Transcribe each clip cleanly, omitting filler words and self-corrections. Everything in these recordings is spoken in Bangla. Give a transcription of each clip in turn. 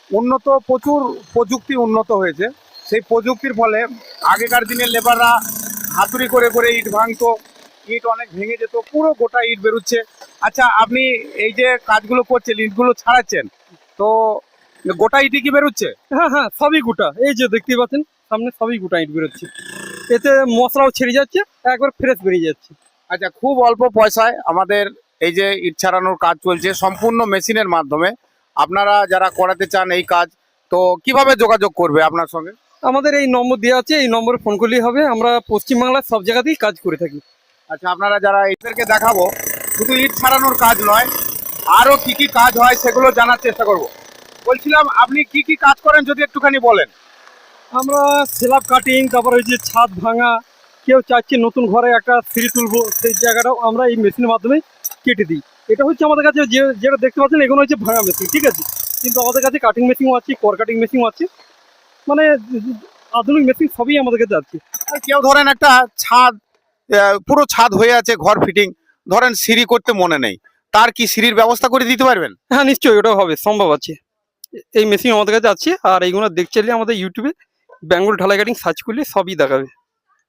উন্নত প্রচুর প্রযুক্তি উন্নত হয়েছে। সেই প্রযুক্তির ফলে আগেকার দিনের লেবাররা হাতুড়ি করে করে ইট ভাঙতো, ইট অনেক ভেঙে যেত, পুরো গোটা ইট বেরোচ্ছে। আচ্ছা, আপনি এই যে কাজগুলো করছেন, ইটগুলো ছাড়াচ্ছেন, তো গোটা ইটই কি বেরোচ্ছে? হ্যাঁ হ্যাঁ, সবই গোটা। এই যে দেখতে পাচ্ছেন সামনে সবই গোটা ইট বেরোচ্ছে। এতে মশলাও ছেড়ে যাচ্ছে, একবার ফ্রেশ বেরিয়ে যাচ্ছে। আচ্ছা, খুব অল্প পয়সায় আমাদের এই যে ইট ছাড়ানোর কাজ চলছে সম্পূর্ণ মেশিনের মাধ্যমে। আপনারা যারা করাতে চান এই কাজ, তো কিভাবে যোগাযোগ করবে আপনার সঙ্গে? আমাদের এই নম্বর দেওয়া আছে, এই নম্বরে ফোন করলেই হবে। আমরা পশ্চিমবাংলার সব জায়গাতেই কাজ করে থাকি। আচ্ছা, আপনারা যারা এদেরকে দেখাবো, শুধু ইট ছাড়ানোর কাজ নয়, আরো কি কি কাজ হয় সেগুলো জানার চেষ্টা করব। বলছিলাম, আপনি কি কি কাজ করেন যদি একটুখানি বলেন। আমরা স্ল্যাব কাটিং, তারপর ওই যে ছাদ ভাঙা, কেউ চাইছে নতুন ঘরে একটা সিঁড়ি তুলবো, সেই জায়গাটাও আমরা এই মেশিনের মাধ্যমে কেটে দিই। এটা হচ্ছে আমাদের কাছে যেটা দেখতে পাচ্ছেন, এগুলো হচ্ছে ভাঙা মেশিন, ঠিক আছে। কিন্তু আমাদের কাছে কাটিং মেশিনও আছে, কর কাটিং মেশিনও আছে, মানে আধুনিক মেশিন সবই আমাদের কাছে আছে। আর কেউ ধরেন একটা ছাদ, পুরো ছাদ হয়ে আছে, ঘর ফিটিং, ধরেন সিঁড়ি করতে মনে নেই, তার কি সিঁড়ির ব্যবস্থা করে দিতে পারবেন? হ্যাঁ নিশ্চয়ই, ওটাও হবে, সম্ভব আছে। এই মেশিন আমাদের কাছে আছে। আর এইগুলো দেখতে চাইলে আমাদের ইউটিউবে বেঙ্গল ঢালাই কাটিং সার্চ করলে সবই দেখাবে।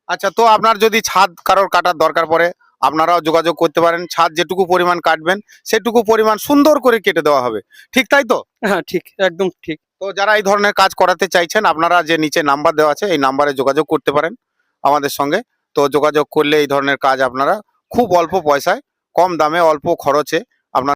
আচ্ছা, তো আপনার যদি ছাদ কারোর কাটার দরকার পড়ে, আপনারাও যোগাযোগ করতে পারেন। ছাদ যেটুকু পরিমাণ কাটবেন সেটুকু পরিমাণ সুন্দর করে কেটে দেওয়া হবে, ঠিক তাই তো? হ্যাঁ ঠিক, একদম ঠিক। তো যারা এই ধরনের কাজ করাতে চাইছেন, আপনারা যে নিচে নাম্বার দেওয়া আছে এই নাম্বারে যোগাযোগ করতে পারেন আমাদের সঙ্গে। তো যোগাযোগ করলে এই ধরনের কাজ আপনারা খুব অল্প পয়সায়, কম দামে, অল্প খরচে